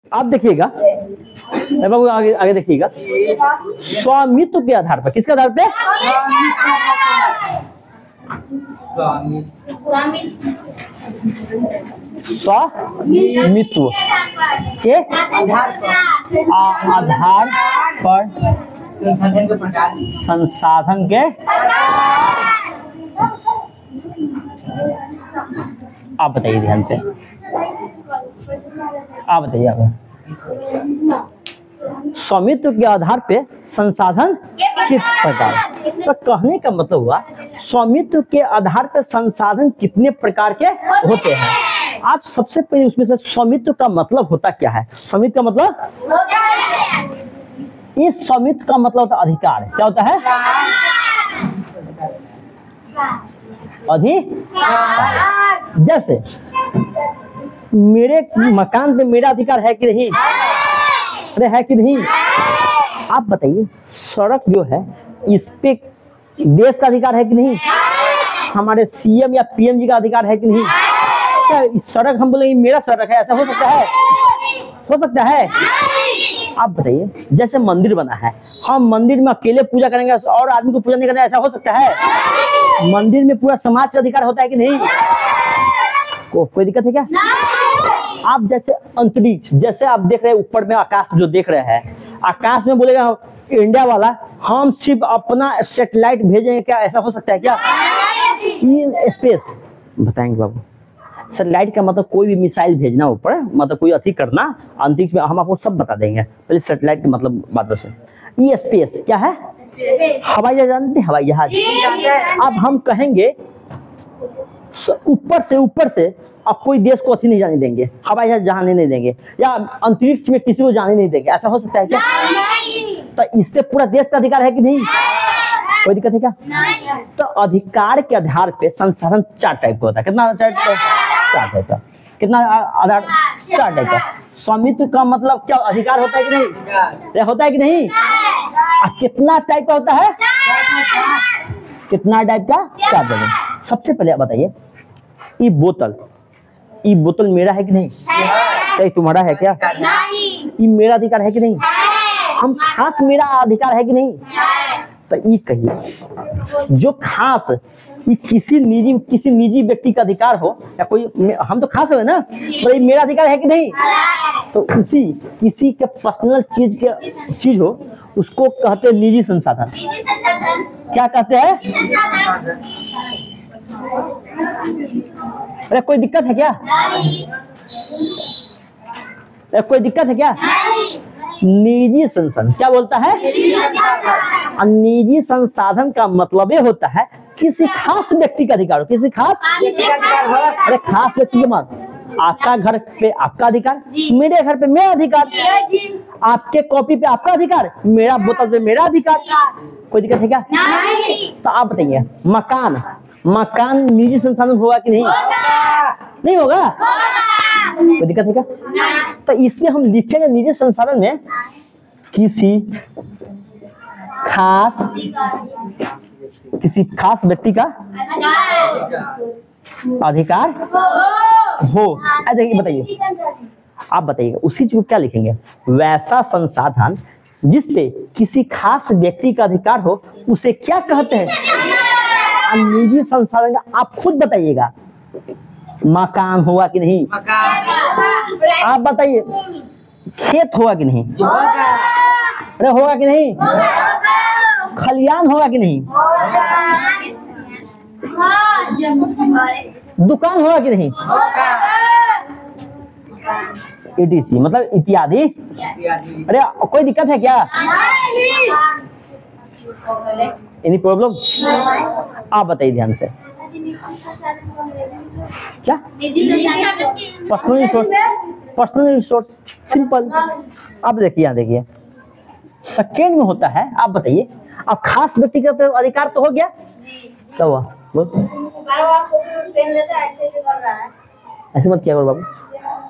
आप देखिएगा बाबू, आगे आगे देखिएगा, स्वामित्व के आधार पर, किसके आधार पे? स्वामित्व के आधार पर संसाधन के, आप बताइए ध्यान से, आप बताइए। आप स्वामित्व के आधार पे संसाधन किस प्रकार, तो कहने का मतलब हुआ स्वामित्व के आधार पर संसाधन कितने प्रकार के होते हैं। आप सबसे पहले उसमें से स्वामित्व का मतलब होता क्या है? स्वामित्व का मतलब, इस स्वामित्व का मतलब होता अधिकार। क्या होता है? अधिकार। जैसे मेरे मकान पे मेरा अधिकार है कि नहीं? अरे है कि नहीं? आप बताइए, सड़क जो है इस पे देश का अधिकार है कि नहीं? हमारे सीएम या पीएम जी का अधिकार है कि नहीं? क्या सड़क हम बोलेंगे मेरा सड़क है, ऐसा हो सकता है? हो सकता है? आप बताइए, जैसे मंदिर बना है, हम मंदिर में अकेले पूजा करेंगे और आदमी को पूजा नहीं करना, ऐसा हो सकता है? मंदिर में पूरा समाज का अधिकार होता है कि नहीं? कोई दिक्कत है क्या? आप जैसे अंतरिक्ष, जैसे आप देख रहे हैं ऊपर में आकाश जो देख रहे हैं, आकाश में बोलेगा इंडिया वाला हम सिर्फ अपना सैटेलाइट भेजेंगे, क्या ऐसा हो सकता है क्या? इन स्पेस बताएंगे बाबू, सैटेलाइट का मतलब कोई भी मिसाइल भेजना ऊपर, मतलब कोई अति करना अंतरिक्ष में, हम आपको सब बता देंगे। पहले सैटेलाइट का मतलब बात बस। ये स्पेस क्या है? हवाई जहाज जानते हैं? हवाई जहाज। अब हम कहेंगे ऊपर से अब कोई देश को अति नहीं जाने देंगे, हवाई जहाज जाने नहीं देंगे, या अंतरिक्ष में किसी को जाने नहीं देंगे, ऐसा हो सकता है क्या? तो इससे पूरा देश का अधिकार है कि नहीं? कोई दिक्कत है क्या? तो अधिकार के आधार पे संसाधन 4 टाइप का होता है। कितना? 4 टाइप का। कितना आधार? 4 टाइप का। स्वामित्व का मतलब क्या अधिकार होता है कि नहीं? होता है कि नहीं? कितना टाइप का होता है? कितना टाइप का? 4 टाइप। सबसे पहले आप बताइए, ये बोतल मेरा है कि नहीं? क्या तुम्हारा है क्या? ये मेरा अधिकार है कि नहीं? हम खास मेरा अधिकार है कि नहीं? तो ये कहिए, जो खास ये किसी निजी व्यक्ति का अधिकार हो, या कोई हम तो खास हो ना, तो ये मेरा अधिकार है कि नहीं? तो उसी किसी के पर्सनल चीज हो, उसको कहते हैं निजी संसाधन। क्या कहते हैं? अरे कोई दिक्कत है क्या? कोई दिक्कत है क्या? निजी संसाधन क्या बोलता है? निजी संसाधन का मतलब ये होता है किसी खास व्यक्ति का अधिकार हो, किसी खास अरे खास व्यक्ति के मत, आपका घर पे आपका अधिकार, मेरे घर पे मेरा अधिकार, आपके कॉपी पे आपका अधिकार, मेरा बोतल पे मेरा अधिकार। कोई दिक्कत है क्या? तो आप बताइए, मकान निजी संसाधन होगा कि नहीं? नहीं होगा? कोई दिक्कत है क्या? तो इसमें हम लिखेंगे निजी संसाधन में किसी खास व्यक्ति का अधिकार हो। देखिए बताइए, आप बताइएगा उसी चीज को क्या लिखेंगे? वैसा संसाधन जिसपे किसी खास व्यक्ति का अधिकार हो उसे क्या कहते हैं? निजी संसाधन। आप खुद बताइएगा, मकान होगा कि नहीं? आप बताइए, खेत होगा कि नहीं? अरे होगा कि नहीं? खलियान होगा कि नहीं? दुकान होगा कि नहीं? ETC मतलब इत्यादि। अरे कोई दिक्कत है क्या? Any problem? आप बताइए ध्यान से। क्या? Personal resource simple. आप देखिए, यहाँ देखिए सेकेंड में होता है। आप बताइए, अब खास व्यक्तिगत अधिकार तो हो गया, क्या हुआ? ऐसे मत किया करो बाबू,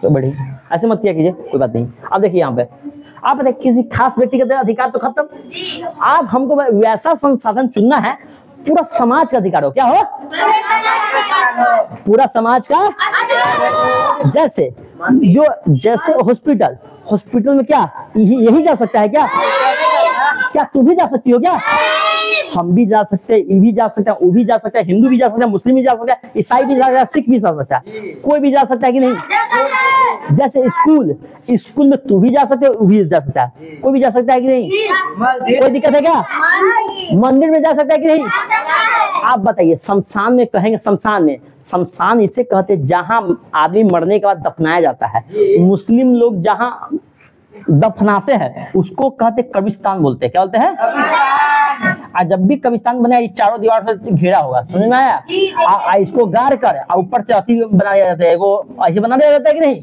तो बढ़ी ऐसे मत किया कीजिए, कोई बात नहीं। अब देखिए यहाँ पे आप बताइए, किसी खास व्यक्तिगत अधिकार तो खत्म। आप हमको वैसा संसाधन चुनना है पूरा समाज का अधिकार हो। क्या हो? पूरा समाज का। जैसे हॉस्पिटल हॉस्पिटल में क्या यही जा सकता है क्या? क्या तुम भी जा सकती हो क्या? हम भी जा सकते हैं, ये भी जा सकता है, वो भी जा सकता है, हिंदू भी जा सकता है, मुस्लिम भी जा सकता है, ईसाई भी जा सकता है, सिख भी जा सकता है, कोई भी जा सकता है कि नहीं? जैसे स्कूल में तू भी जा सकते हो, वो भी जा सकता है, कोई भी जा सकता है कि नहीं? कोई दिक्कत है क्या? मंदिर में जा सकता है कि नहीं? आप बताइए, शमशान में कहेंगे, शमशान इसे कहते हैं जहां आदमी मरने के बाद दफनाया जाता है। मुस्लिम लोग जहां दफनाते हैं उसको कहते कब्रिस्तान बोलते हैं। क्या बोलते हैं? और जब भी कब्रिस्तान बने, ये चारों दीवार से घेरा होगा, समझ में आया? इसको गाड़ कर ऊपर से अति बना दिया जाता है, वो ऐसे बना दिया जाता है कि नहीं?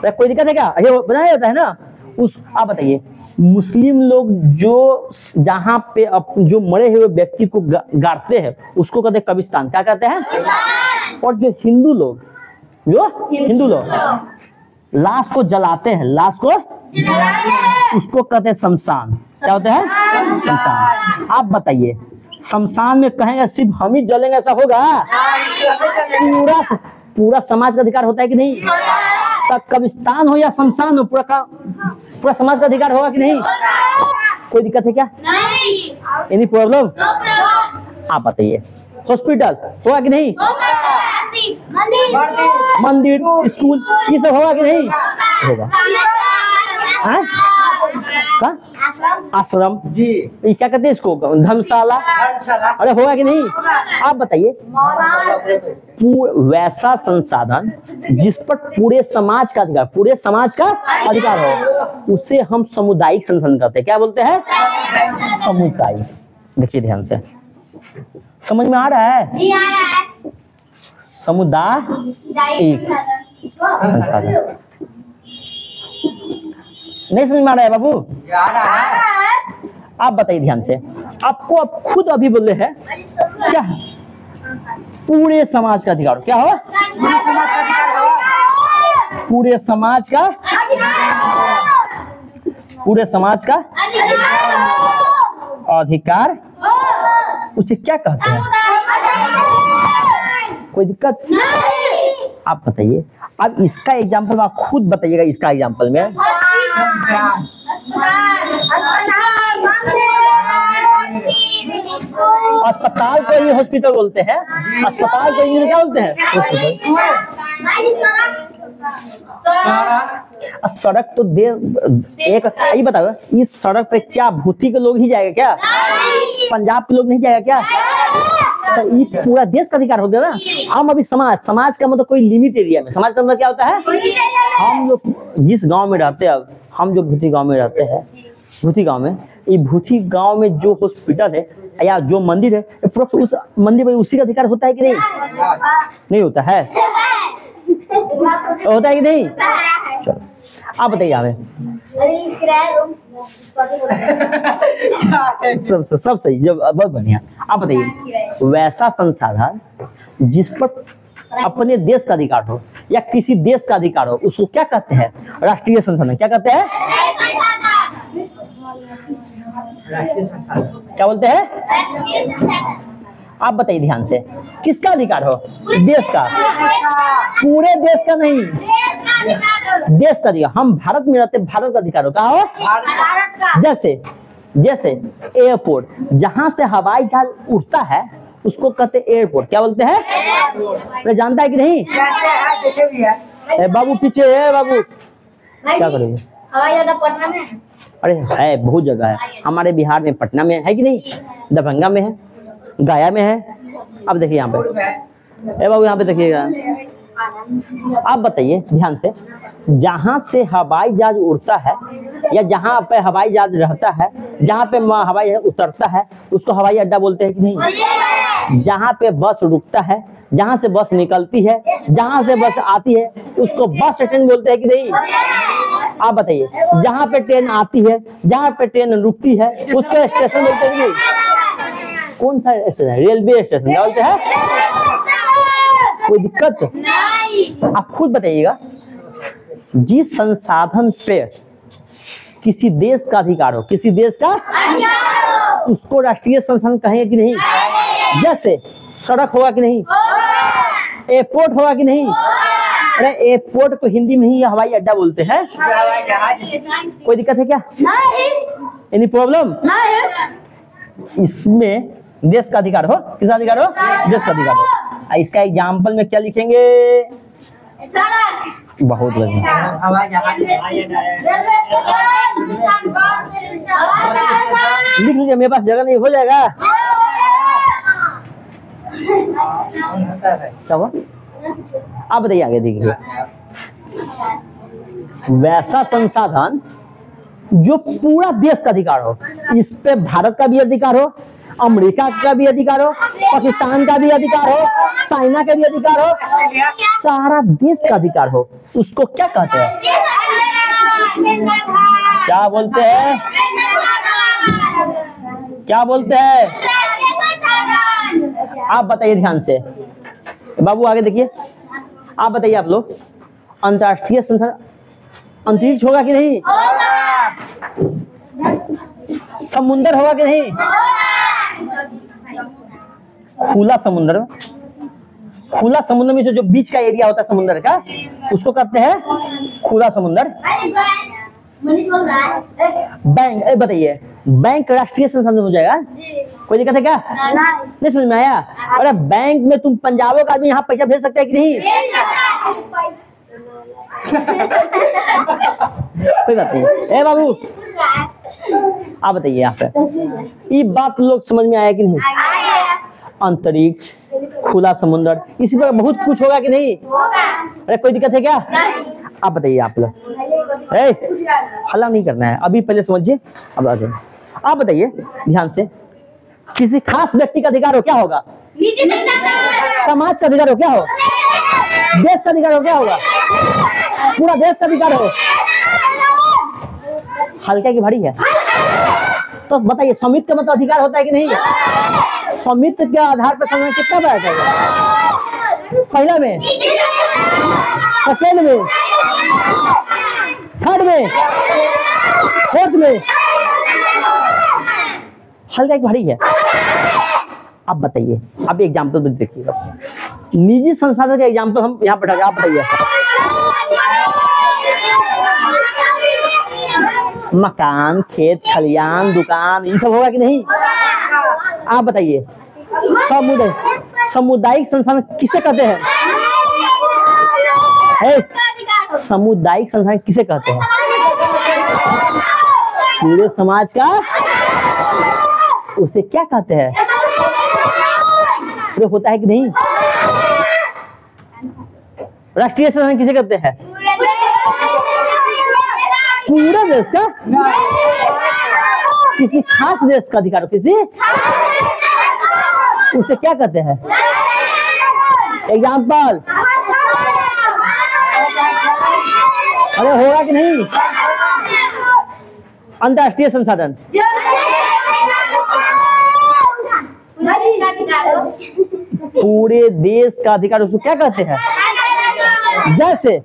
कोई दिक्कत है क्या? ये बनाया जाता है ना। आप बताइए, मुस्लिम लोग जो जहाँ पे जो मरे हुए व्यक्ति को गाड़ते हैं उसको कहते हैं कब्रिस्तान। क्या कहते हैं? और जो हिंदू लोग लाश को जलाते हैं, उसको कहते हैं शमशान। क्या होता है? शमशान। आप बताइए, शमशान में कहेंगे सिर्फ हम ही जलेंगे, ऐसा होगा? पूरा समाज का अधिकार होता है कि नहीं? तब कब्रिस्तान हो या शमशान में पूरा समाज का अधिकार होगा कि नहीं? कोई दिक्कत है क्या? Any problem? आप बताइए, हॉस्पिटल होगा कि नहीं? मंदिर, स्कूल, ये सब होगा कि नहीं? होगा। आश्रम जी, ये क्या कहते हैं इसको? धर्मशाला। अरे होगा कि नहीं? आप बताइए, वैसा संसाधन जिस पर पूरे समाज का अधिकार हो, उसे हम सामुदायिक संसाधन कहते हैं। क्या बोलते हैं? सामुदायिक। देखिए ध्यान से, समझ में आ रहा है? सामुदायिक संसाधन नहीं समझ में आ रहा है बाबू? आप बताइए ध्यान से, आपको आप खुद अभी बोले हैं क्या? पूरे समाज का अधिकार। क्या हो? पूरे समाज का अधिकार उसे क्या कहते हैं? कोई दिक्कत? आप बताइए, अब इसका एग्जाम्पल आप खुद बताइएगा। इसका एग्जाम्पल में अस्पताल को ही हॉस्पिटल बोलते हैं। अस्पताल को इंग्लिश क्या बोलते हैं? सड़क तो एक ये बताओ, इस सड़क पे क्या भूती के लोग ही जाएगा क्या? पंजाब के लोग नहीं जाएगा क्या? तो ये पूरा देश का अधिकार हो गया ना। हम अभी समाज का मतलब कोई लिमिट एरिया में, समाज का मतलब क्या होता है? हम लोग जिस गांव में रहते हैं, अब हम जो भूती गांव में रहते हैं, भूती गांव में, ये भूती गांव में जो हॉस्पिटल है या जो मंदिर है, उस मंदिर में उसी का अधिकार होता है कि नहीं? नहीं होता है? होता है कि नहीं? चलो आप बताइए हमें। सब सही, जब बहुत बढ़िया। आप बताइए, वैसा संसाधन जिस पर अपने देश का अधिकार हो या किसी देश का अधिकार हो, उसको क्या कहते हैं? राष्ट्रीय संसाधन। क्या कहते हैं? क्या बोलते हैं? आप बताइए ध्यान से, किसका अधिकार हो? देश का। पूरे देश का नहीं, देश का अधिकार। हम भारत में रहते, भारत का अधिकार हो। कहा हो? जैसे एयरपोर्ट, जहां से हवाई जहाज उड़ता है उसको कहते हैं एयरपोर्ट। क्या बोलते हैं? तो जानता है कि नहीं? बाबू पीछे है बाबू, क्या करेंगे? पटना में? अरे है, बहुत जगह है हमारे बिहार में। पटना में है कि नहीं? दरभंगा में है, गया में है। अब देखिए यहाँ पे, बाबू यहाँ पे देखिएगा। आप बताइए ध्यान से, जहां से हवाई जहाज उड़ता है या जहां पे हवाई जहाज रहता है, जहां पे हवाई जहाज उतरता है, उसको हवाई अड्डा बोलते हैं कि नहीं? जहां पे बस रुकता है, जहां से बस निकलती है, जहां से बस आती है, उसको बस स्टैंड बोलते हैं कि नहीं? आप बताइए, जहां पे ट्रेन आती है, जहां पे ट्रेन रुकती है, उसको स्टेशन बोलते हैं कि नहीं? कौन सा स्टेशन है? Railway station. क्या बोलते हैं? कोई दिक्कत? आप खुद बताइएगा, जिस संसाधन पे किसी देश का अधिकार हो, किसी देश का, उसको राष्ट्रीय संसाधन कहेंगे कि नहीं? जैसे सड़क होगा कि नहीं? एयरपोर्ट होगा कि नहीं? अरे एयरपोर्ट को हिंदी में ही हवाई अड्डा बोलते हैं। कोई दिक्कत है क्या? Any problem? इसमें देश का अधिकार हो, किसका अधिकार हो? देश का अधिकार हो। इसका एग्जाम्पल में क्या लिखेंगे? बहुत बढ़िया, लिख लीजिए, मेरे पास जगह नहीं, हो जाएगा। क्या हुआ? आप बताइए आगे। देखिए, वैसा संसाधन जो पूरा देश का अधिकार हो, इस पे भारत का भी अधिकार हो, अमेरिका का भी अधिकार हो, पाकिस्तान का भी अधिकार हो, चाइना का भी अधिकार हो, सारा देश का अधिकार हो, उसको क्या कहते हैं? क्या बोलते हैं? क्या बोलते हैं? आप बताइए ध्यान से बाबू, आगे देखिए। आप बताइए, आप लोग, अंतर्राष्ट्रीय संसाधन अंतरिक्ष होगा कि नहीं? समुंदर होगा कि नहीं? खुला समुद्र, खुला समुद्र में जो बीच का एरिया होता है समुद्र का, उसको कहते हैं खुला समुद्र। बैंक, बताइए, बैंक राष्ट्रीय संसाधन हो जाएगा? कोई दिक्कत है क्या? नहीं समझ में आया? अरे बैंक में तुम पंजाबों का आदमी यहाँ पैसा भेज सकते हैं कि नहीं? कोई बात नहीं। ए बाबू, आप बताइए, यहाँ पे ये बात लोग समझ में आया कि नहीं? अंतरिक्ष, खुला समुद्र, इसी पर बहुत कुछ होगा कि नहीं? अरे कोई दिक्कत है क्या? आप बताइए, आप लोग हल्ला नहीं करना है अभी, पहले समझिए। अब आप बताइए ध्यान से, किसी खास व्यक्ति का अधिकार हो क्या होगा? समाज का अधिकार हो क्या हो? देश का अधिकार हो क्या होगा? पूरा देश का अधिकार हो। हल्का की भारी है तो बताइए, स्वामित्व का मतलब अधिकार होता है कि नहीं? स्वामित्व के आधार पर संविधान कितना बड़ा जाएगा? पहला में, सेकेंड में, थर्ड में, फोर्थ में। हल्का की भारी है। अब बताइए, अब एग्जाम्पल देखिएगा, निजी संसाधन का एग्जाम्पल हम यहाँ पढ़ा। आप बताइए, मकान, खेत, खलियान, दुकान, ये सब होगा कि नहीं? आप बताइए, सामुदायिक संसाधन किसे कहते हैं? सामुदायिक संसाधन किसे कहते हैं? पूरे समाज का, उसे क्या कहते हैं? तो होता है कि नहीं? राष्ट्रीय संसाधन किसे कहते हैं? पूरे देश का, किसी खास देश का अधिकार हो, किसी, उसे क्या कहते हैं? एग्जाम्पल, अरे होगा कि नहीं? अंतर्राष्ट्रीय संसाधन, पूरे देश का अधिकार, उसको क्या कहते हैं? जैसे,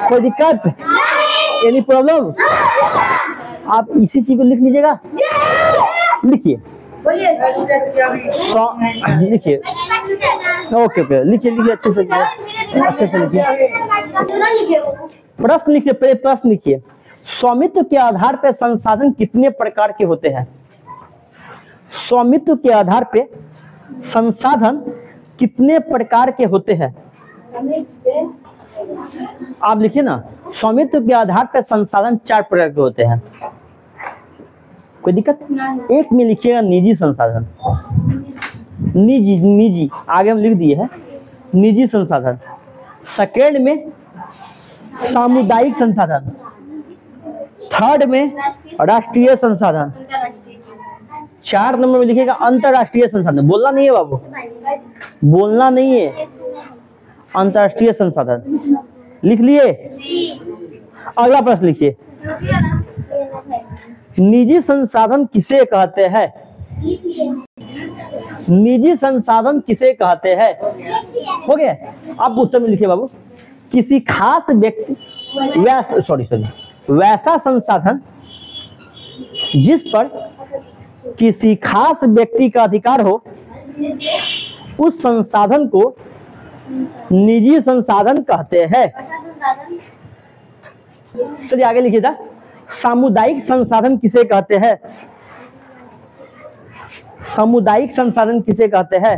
कोई दिक्कत, एनी प्रॉब्लम? आप इसी चीज को लिख लीजिएगा, लिखिए, लिखिए, ओके ओके, लिखिए लिखिए, अच्छे से लिखिए। प्रश्न लिखिए, पहले प्रश्न लिखिए। स्वामित्व के आधार पर संसाधन कितने प्रकार के होते हैं? स्वामित्व के आधार पे संसाधन कितने प्रकार के होते हैं? आप लिखिए ना, स्वामित्व के आधार पर संसाधन 4 प्रकार के होते हैं। कोई दिक्कत? एक में लिखिएगा निजी संसाधन, निजी आगे हम लिख दिए हैं निजी संसाधन। सेकेंड में सामुदायिक संसाधन, थर्ड में राष्ट्रीय संसाधन, 4 नंबर में लिखिएगा अंतरराष्ट्रीय संसाधन। बोलना नहीं है बाबू, बोलना नहीं है, अंतरराष्ट्रीय संसाधन। लिख लिए? अगला प्रश्न लिखिए, निजी संसाधन किसे कहते हैं? निजी संसाधन किसे कहते हैं? हो गया? आप उत्तर में लिखिए बाबू, किसी खास व्यक्ति, वैसा संसाधन जिस पर किसी खास व्यक्ति का अधिकार हो, उस संसाधन को निजी संसाधन कहते हैं। चलिए आगे लिखिए था, सामुदायिक संसाधन किसे कहते हैं? सामुदायिक संसाधन किसे कहते हैं?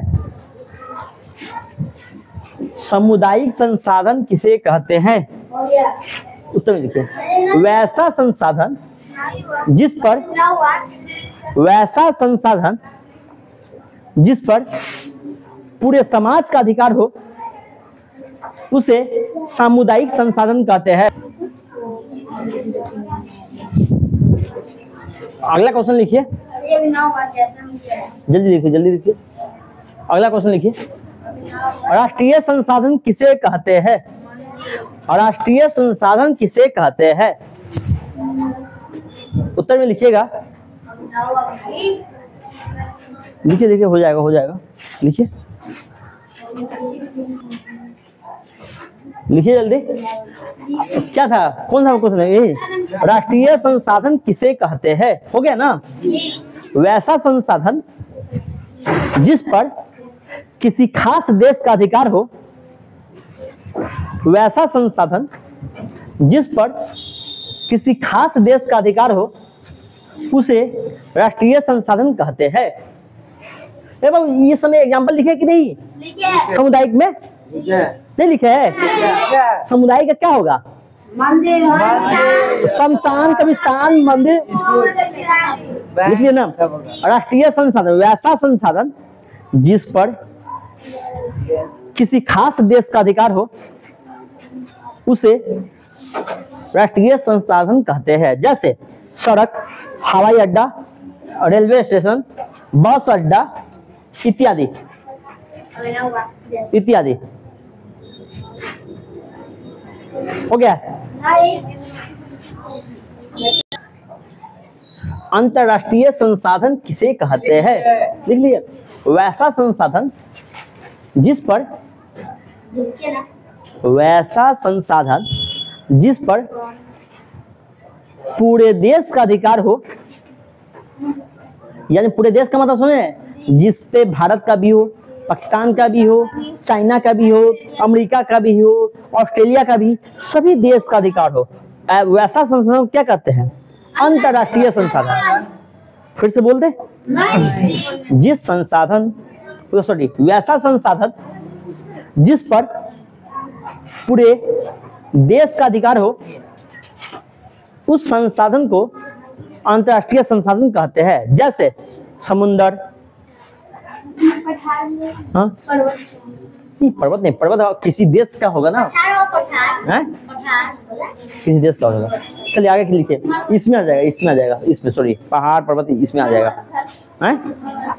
सामुदायिक संसाधन किसे कहते हैं? उत्तर में लिखिए, वैसा संसाधन जिस पर पूरे समाज का अधिकार हो उसे सामुदायिक संसाधन कहते हैं। अगला क्वेश्चन लिखिए, जल्दी लिखिए। अगला क्वेश्चन लिखिए, राष्ट्रीय संसाधन किसे कहते हैं? राष्ट्रीय संसाधन किसे कहते हैं? उत्तर में लिखिएगा, लिखिए, हो जाएगा, लिखिए जल्दी। क्या था, कौन सा क्वेश्चन है ये? राष्ट्रीय संसाधन किसे कहते हैं, हो गया ना? वैसा संसाधन जिस पर किसी खास देश का अधिकार हो, वैसा संसाधन जिस पर किसी खास देश का अधिकार हो उसे राष्ट्रीय संसाधन कहते हैं। ये समय एग्जाम्पल लिखे कि नहीं? सामुदायिक में नहीं लिखे है? समुदाय का क्या होगा? मंदिर, शमशान, कब्रिस्तान, मंदिर, लिखिए ना। राष्ट्रीय संसाधन, वैसा संसाधन जिस पर किसी खास देश का अधिकार हो उसे राष्ट्रीय संसाधन कहते हैं। जैसे सड़क, हवाई अड्डा, रेलवे स्टेशन, बस अड्डा इत्यादि इत्यादि। हो गया? अंतरराष्ट्रीय संसाधन किसे कहते हैं? लिख लिए, वैसा संसाधन जिस पर पूरे देश का अधिकार हो, यानी पूरे देश का मतलब सुने, जिससे भारत का भी हो, पाकिस्तान का भी हो, चाइना का भी हो, अमेरिका का भी हो, ऑस्ट्रेलिया का भी, सभी देश का अधिकार हो, वैसा संसाधन क्या कहते हैं? अंतरराष्ट्रीय संसाधन। फिर से बोल दे, जिस संसाधन, सॉरी, वैसा संसाधन जिस पर पूरे देश का अधिकार हो उस संसाधन को अंतरराष्ट्रीय संसाधन कहते हैं। जैसे समुंदर, हाँ, पर्वत नहीं, पर्वत किसी देश का होगा ना, किसी देश का होगा। चलिए आगे लिखिए, इसमें आ जाएगा, इसमें सॉरी, पहाड़ पर्वत इसमें आ जाएगा।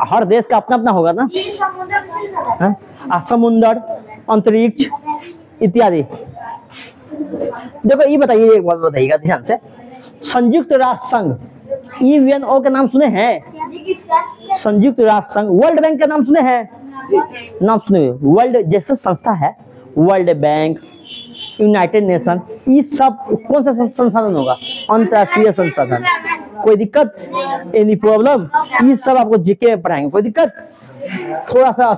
हर देश का अपना अपना होगा ना, समुंदर, अंतरिक्ष इत्यादि। देखो ये बताइए, एक बात बताइएगा ध्यान से, संयुक्त राष्ट्र संघ, यूएनओ का नाम सुने हैं? संयुक्त राष्ट्र संघ। वर्ल्ड बैंक का नाम सुने हैं? नाम सुने। वर्ल्ड जैसे संस्था है, वर्ल्ड बैंक, यूनाइटेड नेशन, ये सब कौन सा संसाधन होगा? अंतरराष्ट्रीय संसाधन। कोई दिक्कत, एनी प्रॉब्लम? ये सब आपको जीके में पढ़ाएंगे, कोई दिक्कत? थोड़ा सा